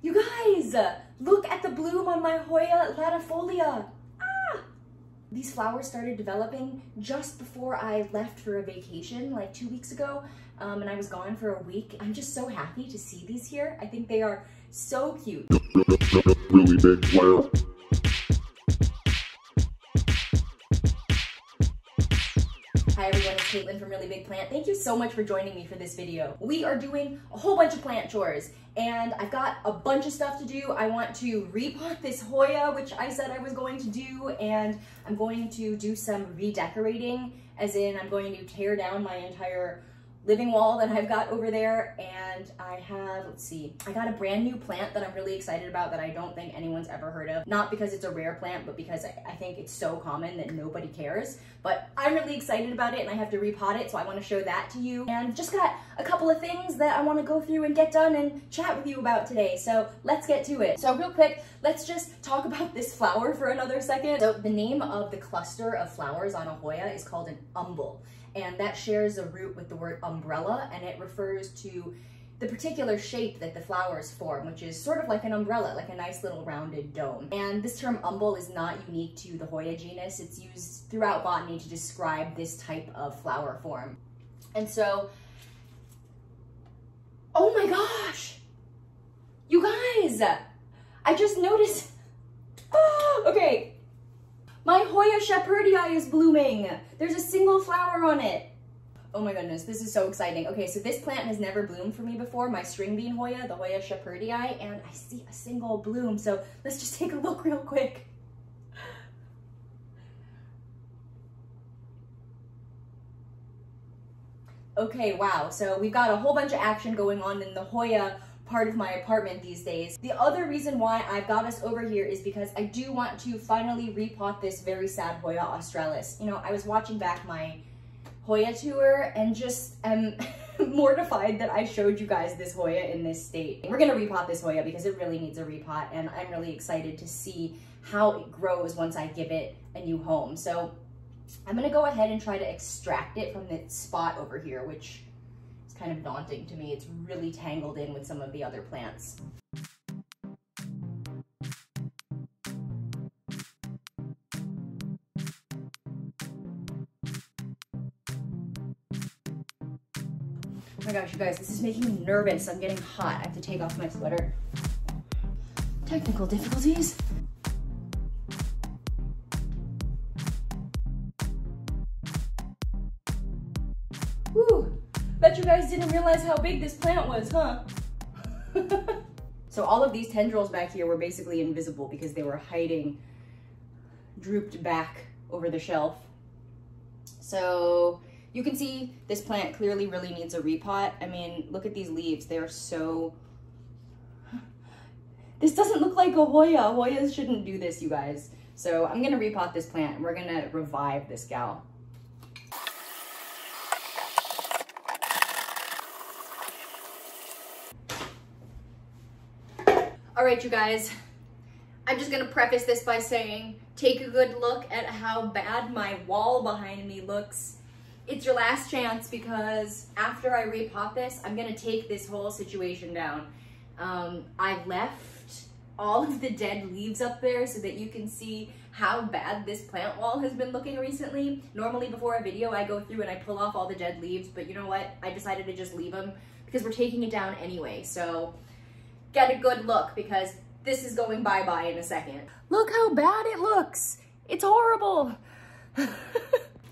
You guys, look at the bloom on my Hoya latifolia. Ah! These flowers started developing just before I left for a vacation like 2 weeks ago, and I was gone for a week. I'm just so happy to see these here. I think they are so cute. Really big flower. Hi everyone, it's Caitlin from Really Big Plant. Thank you so much for joining me for this video. We are doing a whole bunch of plant chores and I've got a bunch of stuff to do. I want to repot this Hoya, which I said I was going to do, and I'm going to do some redecorating, as in I'm going to tear down my entire living wall that I've got over there, and I have, let's see, I got a brand new plant that I'm really excited about that I don't think anyone's ever heard of. Not because it's a rare plant, but because I think it's so common that nobody cares. But I'm really excited about it and I have to repot it, so I want to show that to you. And just got a couple of things that I want to go through and get done and chat with you about today. So let's get to it. So real quick, let's just talk about this flower for another second. So the name of the cluster of flowers on a Hoya is called an umbel. And that shares a root with the word umbrella, and it refers to the particular shape that the flowers form, which is sort of like an umbrella, like a nice little rounded dome. And this term umbel is not unique to the Hoya genus. It's used throughout botany to describe this type of flower form. And so, oh my gosh, you guys, I just noticed, okay. My Hoya shepherdii is blooming. There's a single flower on it. Oh my goodness, this is so exciting. Okay, so this plant has never bloomed for me before, my string bean Hoya, the Hoya shepherdii, and I see a single bloom. So let's just take a look real quick. Okay, wow, so we've got a whole bunch of action going on in the Hoya part of my apartment these days. The other reason why I've got us over here is because I do want to finally repot this very sad Hoya australis. You know, I was watching back my Hoya tour and just am mortified that I showed you guys this Hoya in this state. We're gonna repot this Hoya because it really needs a repot, and I'm really excited to see how it grows once I give it a new home. So I'm gonna go ahead and try to extract it from the spot over here, which kind of daunting to me. It's really tangled in with some of the other plants. Oh my gosh, you guys, this is making me nervous. I'm getting hot. I have to take off my sweater. Technical difficulties. Whew. Bet you guys didn't realize how big this plant was, huh? So all of these tendrils back here were basically invisible because they were hiding, drooped back over the shelf. So you can see this plant clearly really needs a repot. I mean, look at these leaves. They are so... This doesn't look like a Hoya. Hoyas shouldn't do this, you guys. So I'm gonna repot this plant and we're gonna revive this gal. All right, you guys, I'm just gonna preface this by saying, take a good look at how bad my wall behind me looks. It's your last chance because after I repot this, I'm gonna take this whole situation down. I left all of the dead leaves up there so that you can see how bad this plant wall has been looking recently. Normally before a video, I go through and I pull off all the dead leaves, but you know what? I decided to just leave them because we're taking it down anyway, so get a good look because this is going bye-bye in a second. Look how bad it looks. It's horrible.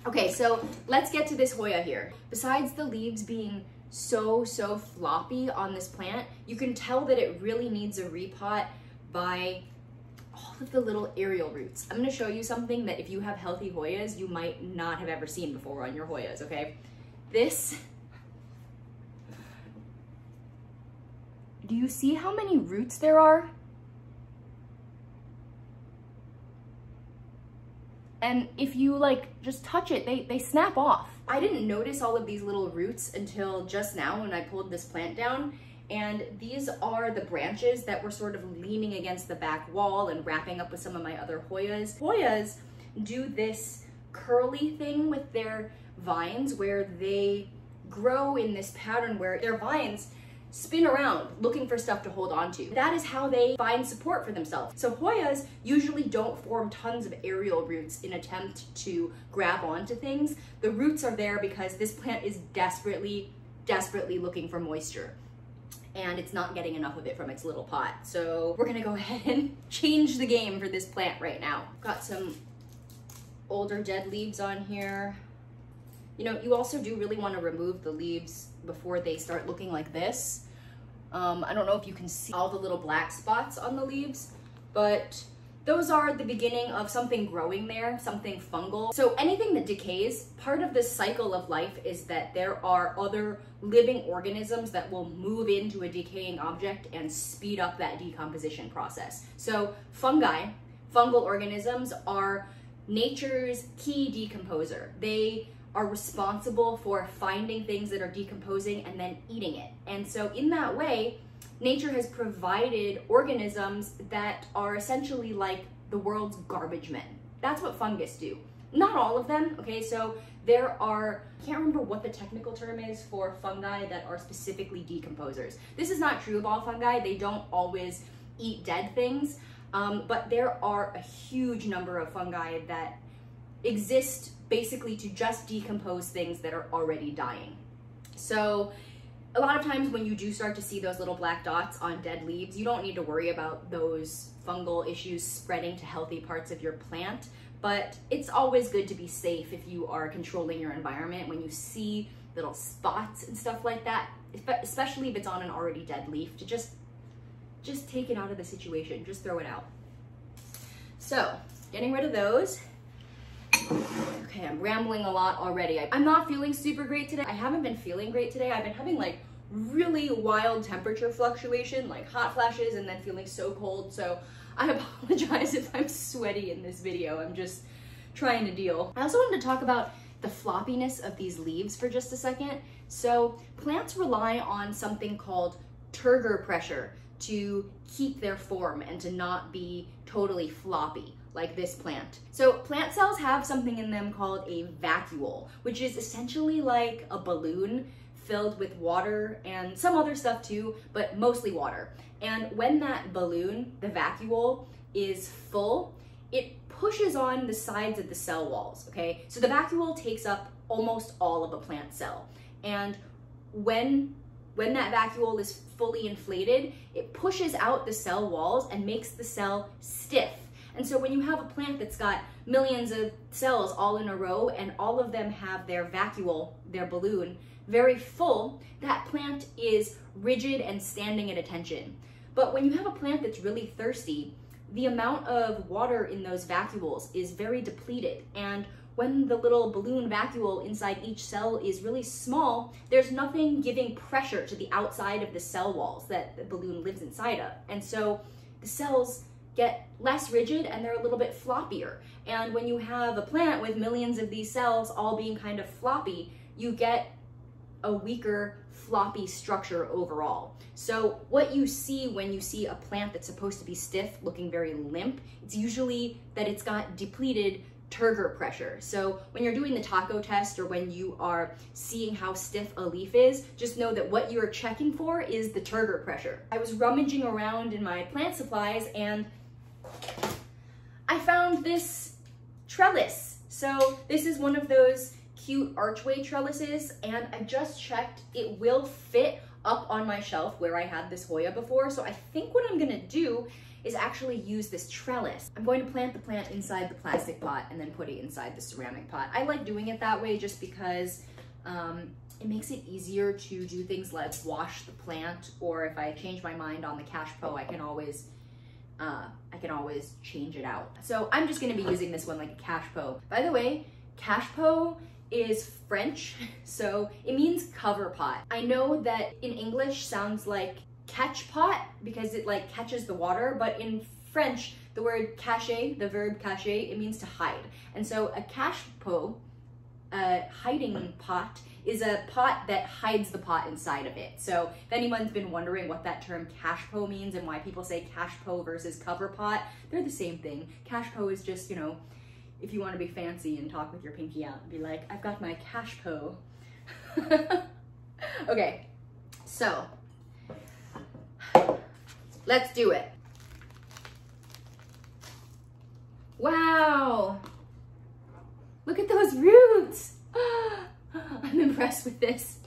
Okay, so let's get to this Hoya here. Besides the leaves being so floppy on this plant, you can tell that it really needs a repot by all of the little aerial roots. I'm gonna show you something that if you have healthy Hoyas, you might not have ever seen before on your Hoyas, okay? This, do you see how many roots there are? And if you like just touch it, they snap off. I didn't notice all of these little roots until just now when I pulled this plant down. And these are the branches that were sort of leaning against the back wall and wrapping up with some of my other Hoyas. Hoyas do this curly thing with their vines where they grow in this pattern where their vines spin around looking for stuff to hold on to. That is how they find support for themselves. So Hoyas usually don't form tons of aerial roots in attempt to grab onto things. The roots are there because this plant is desperately looking for moisture, and it's not getting enough of it from its little pot. So we're gonna go ahead and change the game for this plant right now. Got some older dead leaves on here. You know, you also do really want to remove the leaves before they start looking like this. I don't know if you can see all the little black spots on the leaves, but those are the beginning of something growing there, something fungal. So anything that decays, part of this cycle of life is that there are other living organisms that will move into a decaying object and speed up that decomposition process. So fungi, fungal organisms, are nature's key decomposer. They are responsible for finding things that are decomposing and then eating it. And so in that way, nature has provided organisms that are essentially like the world's garbage men. That's what fungus do. Not all of them, okay? So there are, I can't remember what the technical term is for fungi that are specifically decomposers. This is not true of all fungi. They don't always eat dead things, but there are a huge number of fungi that exist basically to just decompose things that are already dying. So a lot of times when you do start to see those little black dots on dead leaves, you don't need to worry about those fungal issues spreading to healthy parts of your plant, but it's always good to be safe if you are controlling your environment when you see little spots and stuff like that, especially if it's on an already dead leaf, to just take it out of the situation, just throw it out. So getting rid of those. Okay, I'm rambling a lot already. I'm not feeling super great today. I haven't been feeling great today. I've been having like really wild temperature fluctuation, like hot flashes and then feeling so cold. So I apologize if I'm sweaty in this video. I'm just trying to deal. I also wanted to talk about the floppiness of these leaves for just a second. So plants rely on something called turgor pressure to keep their form and to not be totally floppy like this plant. So plant cells have something in them called a vacuole, which is essentially like a balloon filled with water and some other stuff too, but mostly water. And when that balloon, the vacuole, is full, it pushes on the sides of the cell walls, okay? So the vacuole takes up almost all of a plant cell. And when that vacuole is fully inflated, it pushes out the cell walls and makes the cell stiff. And so when you have a plant that's got millions of cells all in a row and all of them have their vacuole, their balloon, very full, that plant is rigid and standing at attention. But when you have a plant that's really thirsty, the amount of water in those vacuoles is very depleted. And when the little balloon vacuole inside each cell is really small, there's nothing giving pressure to the outside of the cell walls that the balloon lives inside of. And so the cells get less rigid and they're a little bit floppier. And when you have a plant with millions of these cells all being kind of floppy, you get a weaker, floppy structure overall. So what you see when you see a plant that's supposed to be stiff looking very limp, it's usually that it's got depleted turgor pressure. So when you're doing the taco test or when you are seeing how stiff a leaf is, just know that what you're checking for is the turgor pressure. I was rummaging around in my plant supplies and I found this trellis. So this is one of those cute archway trellises, and I just checked, it will fit up on my shelf where I had this Hoya before. So I think what I'm gonna do is actually use this trellis. I'm going to plant the plant inside the plastic pot and then put it inside the ceramic pot. I like doing it that way just because it makes it easier to do things like wash the plant, or if I change my mind on the cache pot, I can always change it out. So I'm just gonna be using this one like a cache pot. By the way, cache pot is French, so it means cover pot. I know that in English sounds like catch pot because it like catches the water, but in French, the word cacher, the verb cacher, it means to hide. And so a cache pot, a hiding pot, is a pot that hides the pot inside of it. So if anyone's been wondering what that term cache pot means and why people say cache pot versus cover pot, they're the same thing. Cache pot is just, you know, if you want to be fancy and talk with your pinky out and be like, I've got my cache pot. Okay, so let's do it. Wow, look at those roots. I'm impressed with this.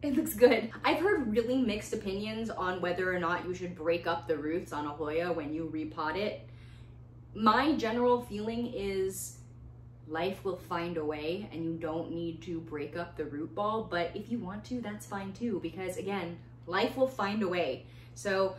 It looks good. I've heard really mixed opinions on whether or not you should break up the roots on a Hoya when you repot it. My general feeling is life will find a way and you don't need to break up the root ball, but if you want to, that's fine too, because again, life will find a way. So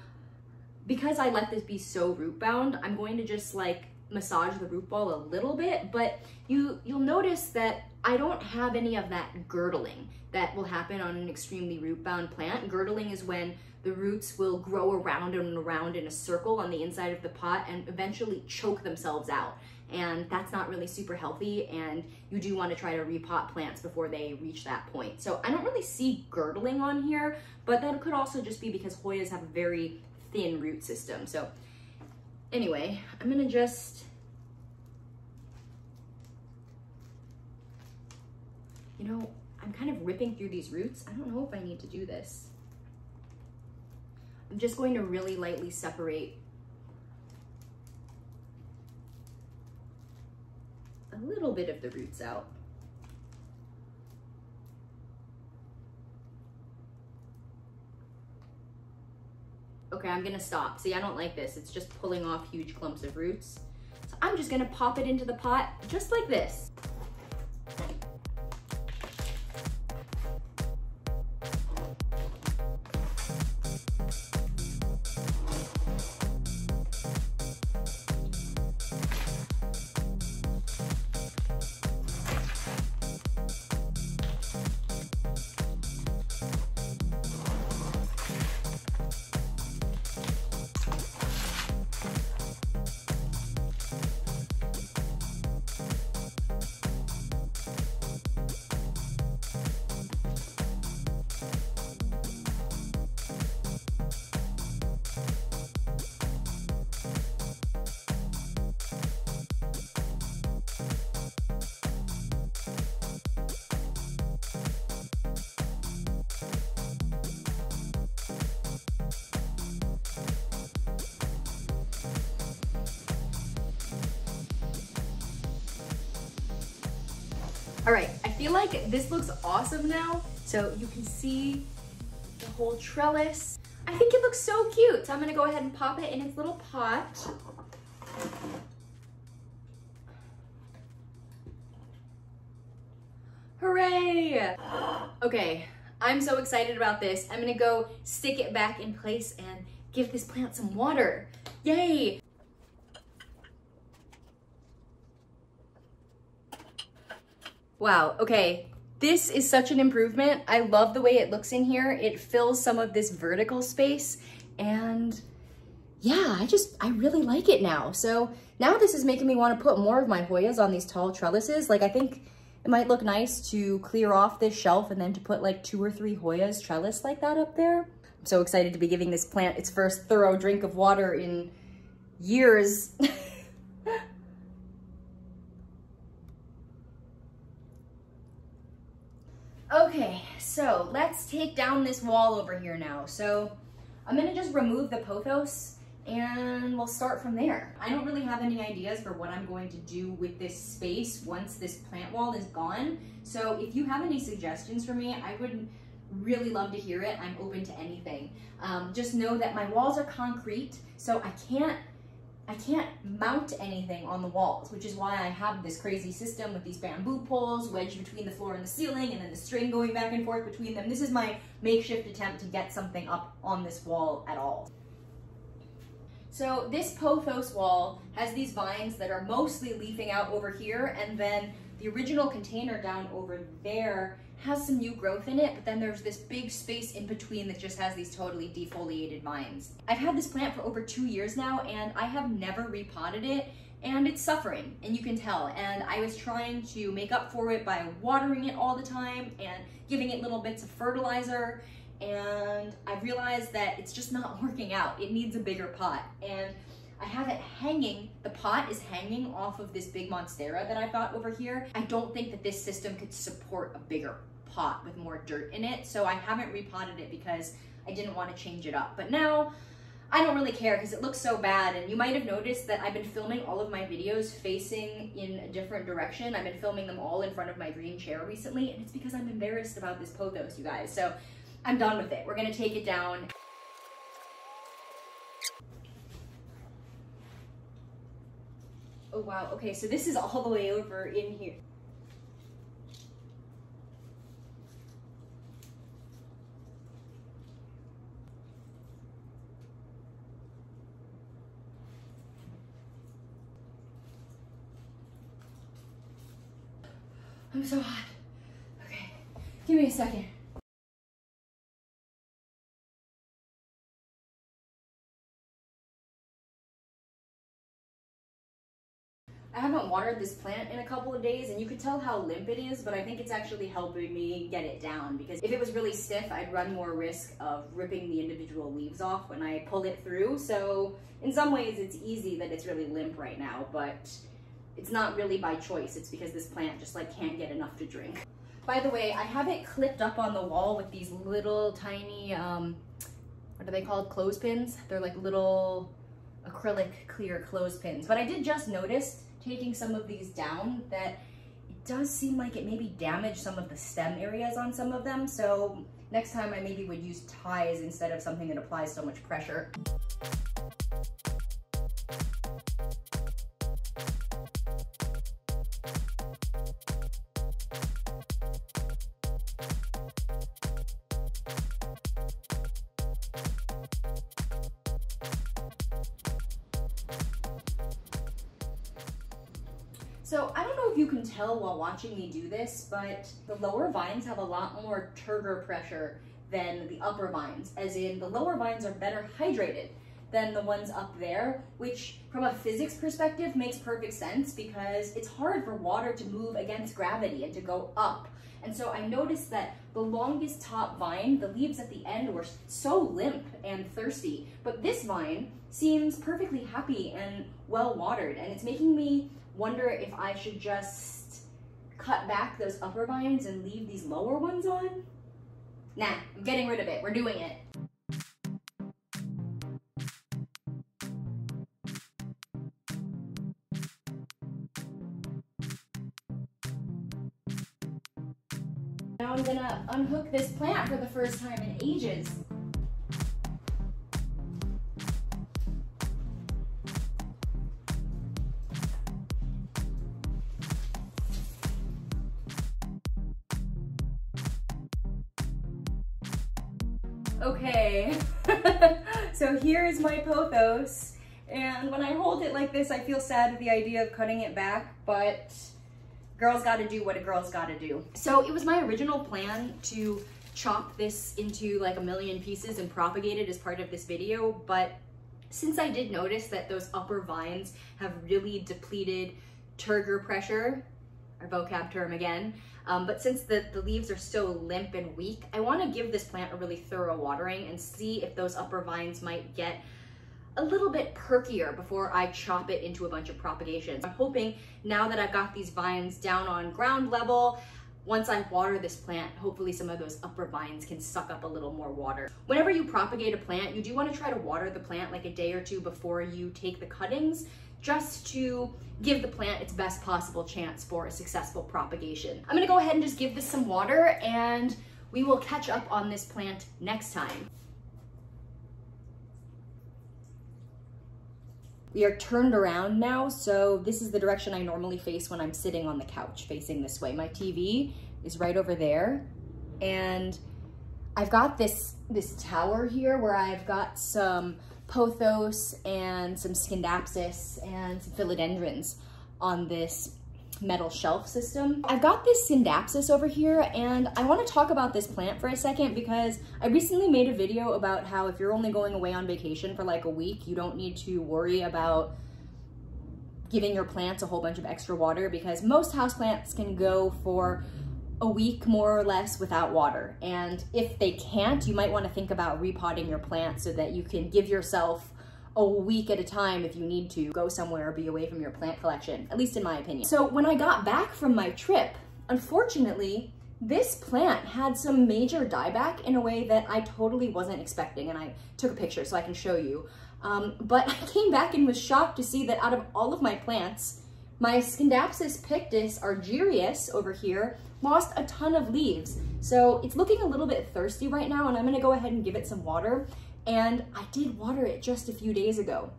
because I let this be so root bound, I'm going to just like massage the root ball a little bit, but you'll notice that I don't have any of that girdling that will happen on an extremely root bound plant. Girdling is when the roots will grow around and around in a circle on the inside of the pot and eventually choke themselves out. And that's not really super healthy, and you do want to try to repot plants before they reach that point. So I don't really see girdling on here, but that could also just be because Hoyas have a very thin root system. So anyway, I'm gonna just, you know, I'm kind of ripping through these roots. I don't know if I need to do this. I'm just going to really lightly separate a little bit of the roots out. Okay, I'm gonna stop. See, I don't like this. It's just pulling off huge clumps of roots. So I'm just gonna pop it into the pot just like this. All right, I feel like this looks awesome now. So you can see the whole trellis. I think it looks so cute. So I'm gonna go ahead and pop it in its little pot. Hooray! Okay, I'm so excited about this. I'm gonna go stick it back in place and give this plant some water. Yay! Wow, okay, this is such an improvement. I love the way it looks in here. It fills some of this vertical space, and yeah, I really like it now. So now this is making me want to put more of my Hoyas on these tall trellises. Like, I think it might look nice to clear off this shelf and then to put like 2 or 3 Hoyas trellis like that up there. I'm so excited to be giving this plant its first thorough drink of water in years. Okay, so let's take down this wall over here now. So I'm gonna just remove the pothos and we'll start from there. I don't really have any ideas for what I'm going to do with this space once this plant wall is gone. So if you have any suggestions for me, I would really love to hear it. I'm open to anything. Just know that my walls are concrete, so I can't mount anything on the walls, which is why I have this crazy system with these bamboo poles wedged between the floor and the ceiling, and then the string going back and forth between them. This is my makeshift attempt to get something up on this wall at all. So this pothos wall has these vines that are mostly leafing out over here, and then the original container down over there has some new growth in it, but then there's this big space in between that just has these totally defoliated vines. I've had this plant for over 2 years now, and I have never repotted it, and it's suffering, and you can tell. And I was trying to make up for it by watering it all the time and giving it little bits of fertilizer, and I realized that it's just not working out. It needs a bigger pot, and I have it hanging, the pot is hanging off of this big monstera that I've got over here. I don't think that this system could support a bigger pot with more dirt in it, so I haven't repotted it because I didn't want to change it up. But now I don't really care because it looks so bad, and you might have noticed that I've been filming all of my videos facing in a different direction. I've been filming them all in front of my green chair recently, and it's because I'm embarrassed about this pothos, you guys. So I'm done with it. We're gonna take it down. Oh wow, okay, so this is all the way over in here. I'm so hot. Okay, give me a second. I haven't watered this plant in a couple of days, and you could tell how limp it is, but I think it's actually helping me get it down, because if it was really stiff, I'd run more risk of ripping the individual leaves off when I pull it through. So in some ways it's easy that it's really limp right now, but it's not really by choice. It's because this plant just like can't get enough to drink. By the way, I have it clipped up on the wall with these little tiny, what are they called? Clothespins? They're like little acrylic clear clothespins. But I did just notice, taking some of these down, that it does seem like it maybe damaged some of the stem areas on some of them. So next time I maybe would use ties instead of something that applies so much pressure. So I don't know if you can tell while watching me do this, but the lower vines have a lot more turgor pressure than the upper vines, as in the lower vines are better hydrated than the ones up there, which from a physics perspective makes perfect sense, because it's hard for water to move against gravity and to go up. And so I noticed that the longest top vine, the leaves at the end were so limp and thirsty, but this vine seems perfectly happy and well watered, and it's making me wonder if I should just cut back those upper vines and leave these lower ones on. Nah, I'm getting rid of it. We're doing it. Now I'm gonna unhook this plant for the first time in ages. Okay, so here is my pothos, and when I hold it like this, I feel sad with the idea of cutting it back, but girl's gotta do what a girl's gotta do. So it was my original plan to chop this into like a million pieces and propagate it as part of this video, but since I did notice that those upper vines have really depleted turgor pressure, our vocab term again, but since the leaves are so limp and weak, I want to give this plant a really thorough watering and see if those upper vines might get a little bit perkier before I chop it into a bunch of propagations. I'm hoping now that I've got these vines down on ground level, once I water this plant, hopefully some of those upper vines can suck up a little more water. Whenever you propagate a plant, you do want to try to water the plant like a day or two before you take the cuttings, just to give the plant its best possible chance for a successful propagation. I'm gonna go ahead and just give this some water, and we will catch up on this plant next time. We are turned around now, so this is the direction I normally face when I'm sitting on the couch, facing this way. My TV is right over there, and I've got this tower here where I've got some pothos and some Scindapsus and some philodendrons on this metal shelf system. I've got this Scindapsus over here, and I want to talk about this plant for a second because I recently made a video about how if you're only going away on vacation for like a week, you don't need to worry about giving your plants a whole bunch of extra water, because most houseplants can go for a week more or less without water. And if they can't, you might want to think about repotting your plant so that you can give yourself a week at a time if you need to go somewhere or be away from your plant collection, at least in my opinion. So when I got back from my trip, unfortunately, this plant had some major dieback in a way that I totally wasn't expecting, and I took a picture so I can show you. But I came back and was shocked to see that out of all of my plants, my Scindapsus pictus Argyraeus over here lost a ton of leaves. So it's looking a little bit thirsty right now, and I'm gonna go ahead and give it some water. And I did water it just a few days ago.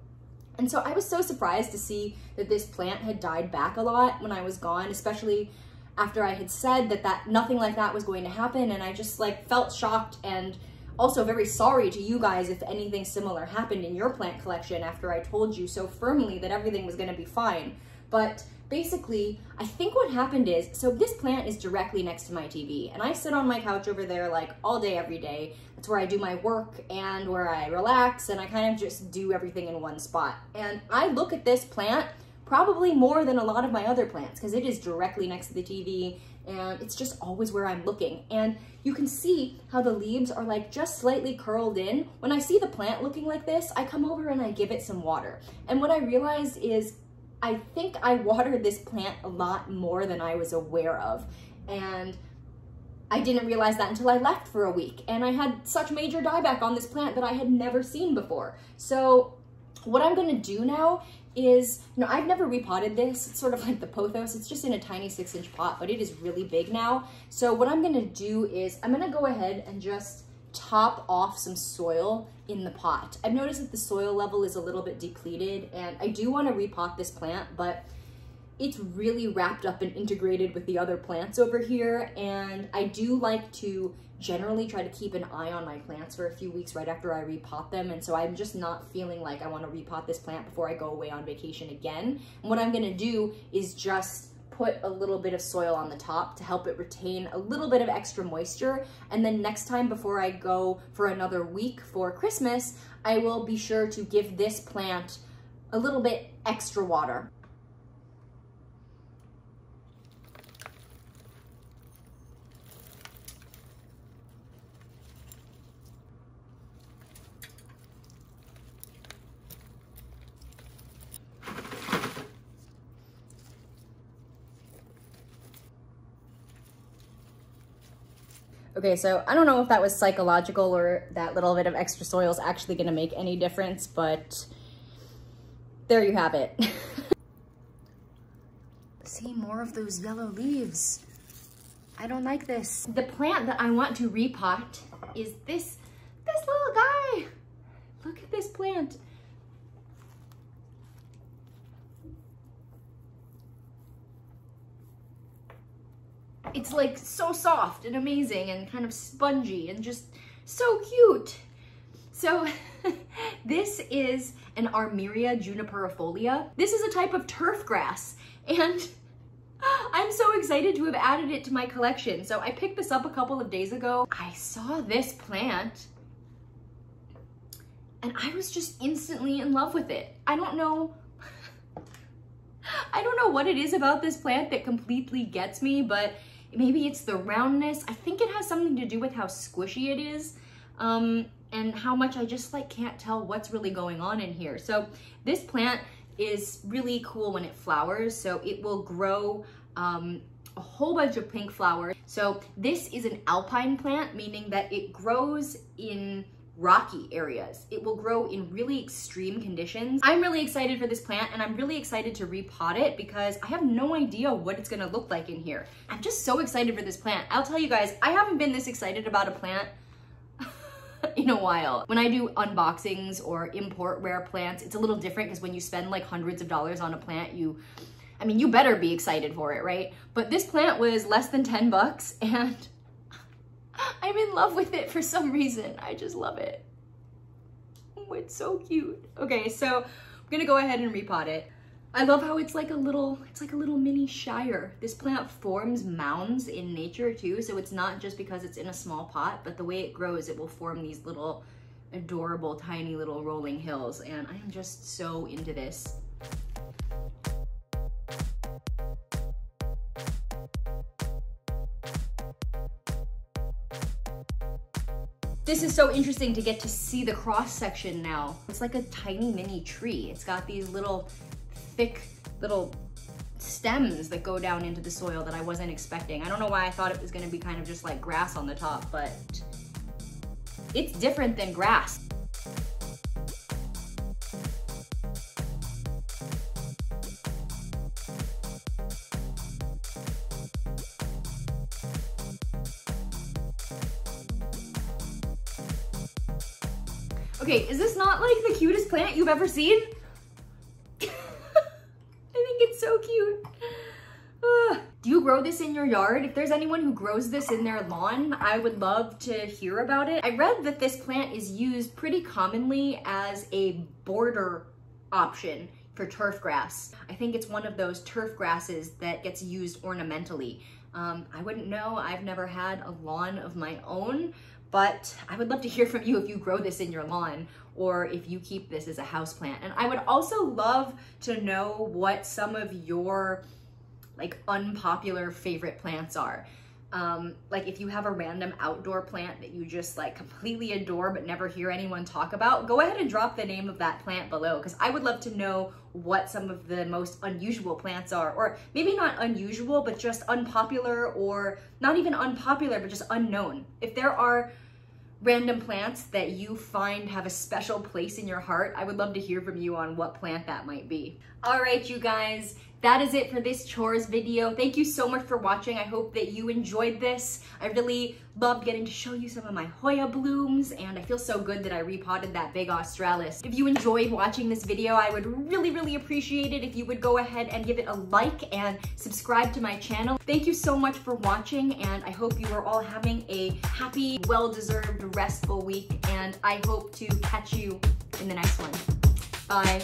And so I was so surprised to see that this plant had died back a lot when I was gone, especially after I had said that nothing like that was going to happen. And I just like felt shocked and also very sorry to you guys if anything similar happened in your plant collection after I told you so firmly that everything was gonna be fine. But basically, I think what happened is, so this plant is directly next to my TV, and I sit on my couch over there like all day, every day. That's where I do my work and where I relax, and I kind of just do everything in one spot. And I look at this plant probably more than a lot of my other plants because it is directly next to the TV, and it's just always where I'm looking. And you can see how the leaves are like just slightly curled in. When I see the plant looking like this, I come over and I give it some water. And what I realized is I think I watered this plant a lot more than I was aware of. And I didn't realize that until I left for a week. And I had such major dieback on this plant that I had never seen before. So what I'm gonna do now is, I've never repotted this. It's sort of like the pothos. It's just in a tiny 6-inch pot, but it is really big now. So what I'm gonna do is I'm gonna go ahead and just top off some soil in the pot. I've noticed that the soil level is a little bit depleted, and I do want to repot this plant, but it's really wrapped up and integrated with the other plants over here, and I do like to generally try to keep an eye on my plants for a few weeks right after I repot them, and so I'm just not feeling like I want to repot this plant before I go away on vacation again. And what I'm going to do is just put a little bit of soil on the top to help it retain a little bit of extra moisture. And then next time before I go for another week for Christmas, I will be sure to give this plant a little bit extra water. Okay, so I don't know if that was psychological or that little bit of extra soil is actually gonna make any difference, but there you have it. See, more of those yellow leaves. I don't like this. The plant that I want to repot is this little guy. Look at this plant. It's like so soft and amazing and kind of spongy and just so cute. So this is an Argyraeus juniperifolia. This is a type of turf grass, and I'm so excited to have added it to my collection. So I picked this up a couple of days ago. I saw this plant and I was just instantly in love with it. I don't know what it is about this plant that completely gets me, but maybe it's the roundness. I think it has something to do with how squishy it is, and how much I just like can't tell what's really going on in here. So this plant is really cool when it flowers. So it will grow a whole bunch of pink flowers. So this is an alpine plant, meaning that it grows in rocky areas. It will grow in really extreme conditions. I'm really excited for this plant, and I'm really excited to repot it because I have no idea what it's gonna look like in here. I'm just so excited for this plant. I'll tell you guys, I haven't been this excited about a plant in a while. When I do unboxings or import rare plants, it's a little different because when you spend like hundreds of dollars on a plant, you better be excited for it, right? But this plant was less than 10 bucks, and I'm in love with it for some reason. I just love it. Oh, it's so cute. Okay, so I'm gonna go ahead and repot it. I love how it's like a little mini shire. This plant forms mounds in nature too, so it's not just because it's in a small pot, but the way it grows, it will form these little adorable, tiny little rolling hills, and I am just so into this. This is so interesting to get to see the cross section now. It's like a tiny mini tree. It's got these little thick little stems that go down into the soil that I wasn't expecting. I don't know why I thought it was gonna be kind of just like grass on the top, but it's different than grass. Okay, is this not like the cutest plant you've ever seen? I think it's so cute. Do you grow this in your yard? If there's anyone who grows this in their lawn, I would love to hear about it. I read that this plant is used pretty commonly as a border option for turf grass. I think it's one of those turf grasses that gets used ornamentally. I wouldn't know, I've never had a lawn of my own, but I would love to hear from you if you grow this in your lawn or if you keep this as a houseplant. And I would also love to know what some of your like unpopular favorite plants are. Like if you have a random outdoor plant that you just like completely adore but never hear anyone talk about, go ahead and drop the name of that plant below, because I would love to know what some of the most unusual plants are, or maybe not unusual, but just unpopular, or not even unpopular, but just unknown. If there are random plants that you find have a special place in your heart, I would love to hear from you on what plant that might be. All right, you guys, that is it for this chores video. Thank you so much for watching. I hope that you enjoyed this. I really loved getting to show you some of my Hoya blooms, and I feel so good that I repotted that big australis. If you enjoyed watching this video, I would really appreciate it if you would go ahead and give it a like and subscribe to my channel. Thank you so much for watching, and I hope you are all having a happy, well-deserved, restful week, and I hope to catch you in the next one. Bye.